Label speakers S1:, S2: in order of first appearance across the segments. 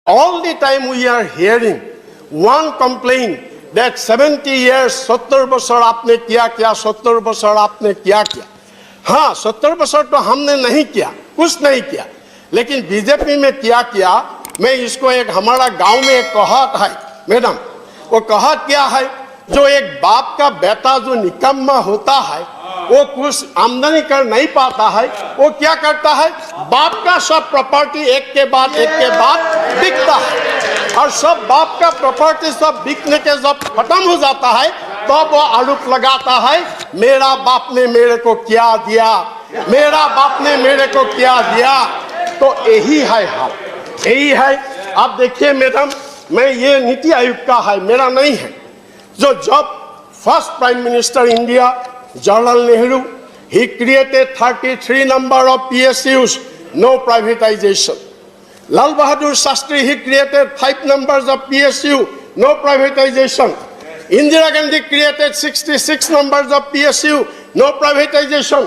S1: All the time we are hearing one complaint that 70 years 70 बरस आपने किया क्या, 70 बरस आपने किया क्या। हाँ, 70 बरस तो हमने नहीं किया, कुछ नहीं किया, लेकिन बीजेपी में किया। मैं इसको एक हमारा गांव में एक कहावत है मैडम, वो कहावत क्या है, जो एक बाप का बेटा जो निकम्मा होता है वो कुछ आमदनी कर नहीं पाता है, वो क्या करता है, बाप का सब प्रॉपर्टी एक के बाद बिकता है, और सब बाप का प्रॉपर्टी सब बिकने के जब खत्म हो जाता है तो वो आरोप लगाता है मेरा बाप ने मेरे को क्या दिया, मेरा बाप ने मेरे को क्या दिया। तो यही है हाल, यही है। आप देखिए मैडम, मैं ये नीति आयोग का है, मेरा नहीं है, जो जब first prime minister India Jawaharlal Nehru, he created 33 number of PSUs, no privatization. Lal Bahadur Shastri, he created 5 numbers of PSU, no privatization. Indira Gandhi created 66 numbers of PSU, no privatization.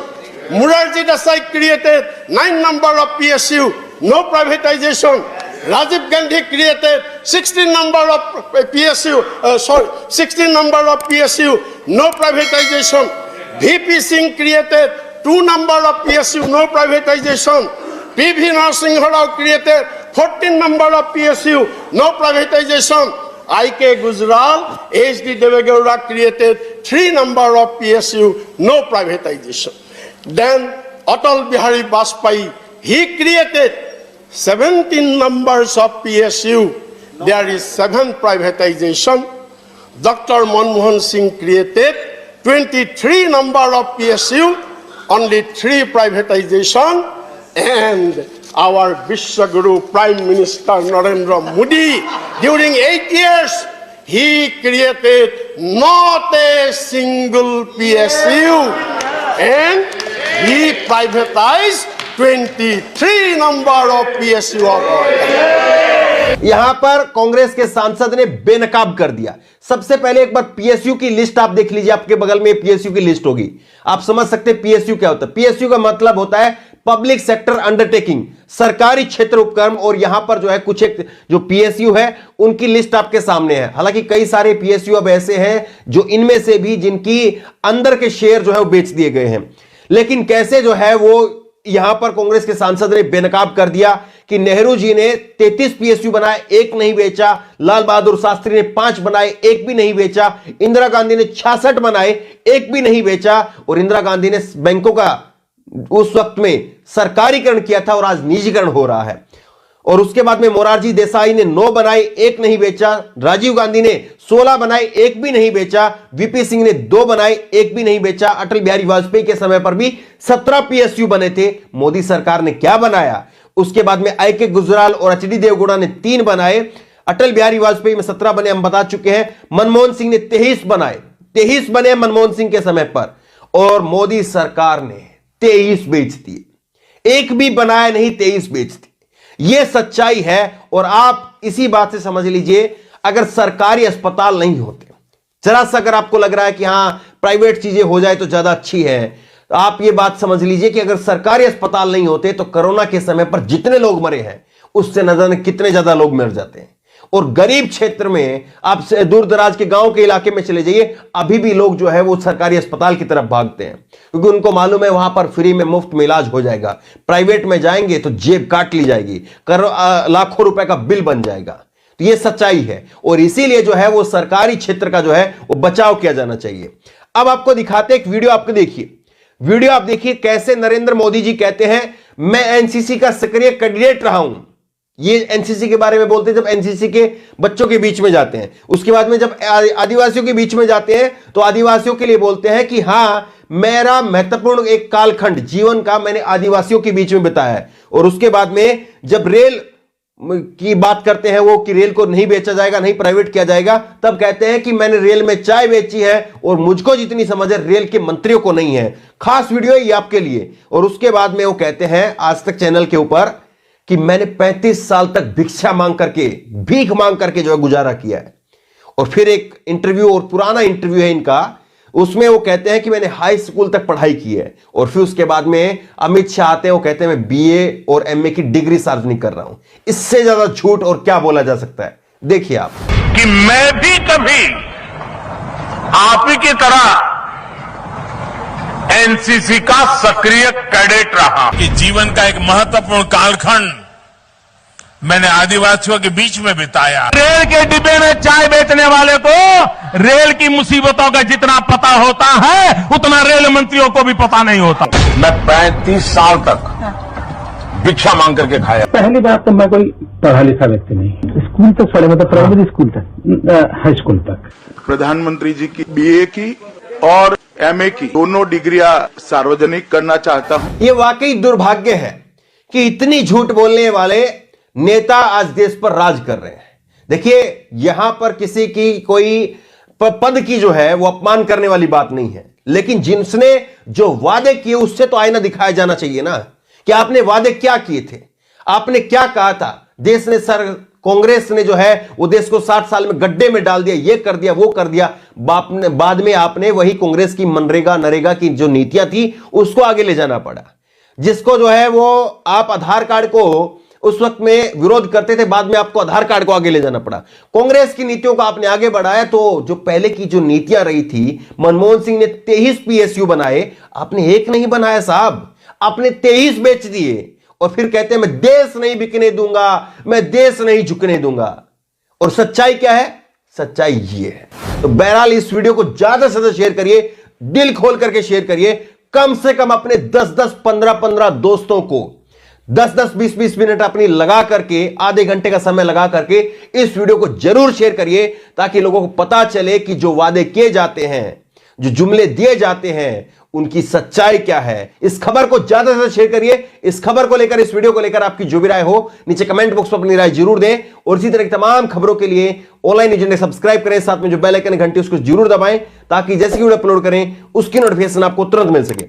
S1: Morarji Desai created 9 number of PSU, no privatization. Rajiv Gandhi created 16 number of PSU, 16 number of PSU, no privatization. VP Singh created 2 number of PSU, no privatization. PV Narasimha Rao created 14 number of PSU, no privatization. I.K. Gujral, H.D. Devegowda created 3 number of PSU, no privatization. Then Atal Bihari Vajpayee, he created 17 numbers of PSU. There is 7 privatization. Dr. Manmohan Singh created 23 number of PSU, only 3 privatization, and our Vishwaguru Prime Minister Narendra Modi, during 8 years, he created not a single PSU, and he privatized 23 number of PSU of our country.
S2: यहां पर कांग्रेस के सांसद ने बेनकाब कर दिया। सबसे पहले एक बार पीएसयू की लिस्ट आप देख लीजिए, आपके बगल में पीएसयू की लिस्ट होगी, आप समझ सकते हैं पीएसयू क्या होता है। पीएसयू का मतलब होता है पब्लिक सेक्टर अंडरटेकिंग, सरकारी क्षेत्र उपक्रम। और यहां पर जो है कुछ एक जो पीएसयू है उनकी लिस्ट आपके सामने है। हालांकि कई सारे पीएसयू अब ऐसे हैं जो इनमें से भी जिनकी अंदर के शेयर जो है वो बेच दिए गए हैं, लेकिन कैसे जो है वो यहां पर कांग्रेस के सांसद ने बेनकाब कर दिया कि नेहरू जी ने 33 पीएसयू बनाए, एक नहीं बेचा। लाल बहादुर शास्त्री ने 5 बनाए, एक भी नहीं बेचा। इंदिरा गांधी ने 66 बनाए, एक भी नहीं बेचा। और इंदिरा गांधी ने बैंकों का उस वक्त में सरकारीकरण किया था और आज निजीकरण हो रहा है। और उसके बाद में मोरारजी देसाई ने 9 बनाए, एक नहीं बेचा। राजीव गांधी ने 16 बनाए, एक भी नहीं बेचा। वीपी सिंह ने 2 बनाए, एक भी नहीं बेचा। अटल बिहारी वाजपेयी के समय पर भी 17 पीएसयू बने थे। मोदी सरकार ने क्या बनाया? उसके बाद में आई के गुजराल और एचडी देवगौड़ा ने 3 बनाए। अटल बिहारी वाजपेयी में 17 बने, हम बता चुके हैं। मनमोहन सिंह ने 23 बनाए, 23 बने मनमोहन सिंह के समय पर। और मोदी सरकार ने 23 बेच दिए, एक भी बनाया नहीं, 23 बेच दिए। यह सच्चाई है। और आप इसी बात से समझ लीजिए, अगर सरकारी अस्पताल नहीं होते, जरा सा अगर आपको लग रहा है कि हां प्राइवेट चीजें हो जाए तो ज्यादा अच्छी है, तो आप ये बात समझ लीजिए कि अगर सरकारी अस्पताल नहीं होते तो कोरोना के समय पर जितने लोग मरे हैं उससे न जाने कितने ज्यादा लोग मर जाते हैं। और गरीब क्षेत्र में आप दूर दराज के गांव के इलाके में चले जाइए, अभी भी लोग जो है वो सरकारी अस्पताल की तरफ भागते हैं, क्योंकि उनको मालूम है वहां पर फ्री में मुफ्त में इलाज हो जाएगा। प्राइवेट में जाएंगे तो जेब काट ली जाएगी, लाखों रुपए का बिल बन जाएगा। तो ये सच्चाई है, और इसीलिए जो है वो सरकारी क्षेत्र का जो है वो बचाव किया जाना चाहिए। अब आपको दिखाते एक वीडियो, आपको देखिए वीडियो, आप देखिए कैसे नरेंद्र मोदी जी कहते हैं मैं एनसीसी का सक्रिय कैडेट रहा हूं। ये एनसीसी के बारे में बोलते हैं जब एनसीसी के बच्चों के बीच में जाते हैं। उसके बाद में जब आदिवासियों के बीच में जाते हैं तो आदिवासियों के लिए बोलते हैं कि हां मेरा महत्वपूर्ण एक कालखंड जीवन का मैंने आदिवासियों के बीच में बिताया है। और उसके बाद में जब रेल की बात करते हैं वो कि रेल को नहीं बेचा जाएगा, नहीं प्राइवेट किया जाएगा, तब कहते हैं कि मैंने रेल में चाय बेची है और मुझको जितनी समझ है रेल के मंत्रियों को नहीं है। खास वीडियो है ये आपके लिए। और उसके बाद में वो कहते हैं आज तक चैनल के ऊपर कि मैंने 35 साल तक भिक्षा मांग करके, भीख मांग करके जो है गुजारा किया है। और फिर एक इंटरव्यू, और पुराना इंटरव्यू है इनका, उसमें वो कहते हैं कि मैंने हाई स्कूल तक पढ़ाई की है, और फिर उसके बाद में अमित शाह आते हैं, वो कहते हैं मैं बीए और एमए की डिग्री सार्वजनिक कर रहा हूं। इससे ज्यादा झूठ और क्या बोला जा सकता है? देखिए आप।
S3: कि मैं भी कभी आप ही की तरह एनसीसी का सक्रिय कैडेट रहा, कि जीवन का एक महत्वपूर्ण कालखंड मैंने आदिवासियों के बीच में बिताया। रेल के डिब्बे में चाय बेचने वाले को रेल की मुसीबतों का जितना पता होता है उतना रेल मंत्रियों को भी पता नहीं होता। मैं 35 साल तक भिक्षा मांग करके खाया।
S4: पहली बात तो मैं कोई पढ़ा लिखा व्यक्ति नहीं, स्कूल तक पढ़े, मतलब प्राइमरी स्कूल तक, हाई स्कूल तक।
S5: प्रधानमंत्री जी की बीए की और एमए की दोनों डिग्रियां सार्वजनिक करना चाहता हूं।
S2: यह वाकई दुर्भाग्य है कि इतनी झूठ बोलने वाले नेता आज देश पर राज कर रहे हैं। देखिए, यहां पर किसी की कोई पद की जो है वो अपमान करने वाली बात नहीं है, लेकिन जिनने जो वादे किए उससे तो आईना दिखाया जाना चाहिए ना, कि आपने वादे क्या किए थे, आपने क्या कहा था। देश ने कांग्रेस ने जो है वो देश को 60 साल में गड्ढे में डाल दिया, ये कर दिया, वो कर दिया। बाद में आपने वही कांग्रेस की मनरेगा नरेगा की जो नीतियां थी उसको आगे ले जाना पड़ा, जिसको जो है वो आप आधार कार्ड को उस वक्त में विरोध करते थे, बाद में आपको आधार कार्ड को आगे ले जाना पड़ा। कांग्रेस की नीतियों को आपने आगे बढ़ाया, तो जो पहले की जो नीतियां रही थी, मनमोहन सिंह ने 23 पीएसयू बनाए, आपने एक नहीं बनाया साहब, आपने 23 बेच दिए। और फिर कहते हैं मैं देश नहीं बिकने दूंगा, मैं देश नहीं झुकने दूंगा। और सच्चाई क्या है? सच्चाई ये है। तो बहरहाल इस वीडियो को ज्यादा से ज्यादा शेयर करिए, दिल खोल करके शेयर करिए। कम से कम अपने 10-10, 15-15 दोस्तों को 10-10, 20-20 मिनट अपनी लगा करके, आधे घंटे का समय लगा करके इस वीडियो को जरूर शेयर करिए, ताकि लोगों को पता चले कि जो वादे किए जाते हैं, जो जुमले दिए जाते हैं, उनकी सच्चाई क्या है। इस खबर को ज्यादा से ज्यादा शेयर करिए। इस खबर को लेकर, इस वीडियो को लेकर आपकी जो भी राय हो नीचे कमेंट बॉक्स में अपनी राय जरूर दें। और इसी तरह की तमाम खबरों के लिए ऑनलाइन एजेंडा सब्सक्राइब करें, साथ में जो बेल आइकन घंटी उसको जरूर दबाएं, ताकि जैसे कि वीडियो अपलोड करें उसकी नोटिफिकेशन आपको तुरंत मिल सके।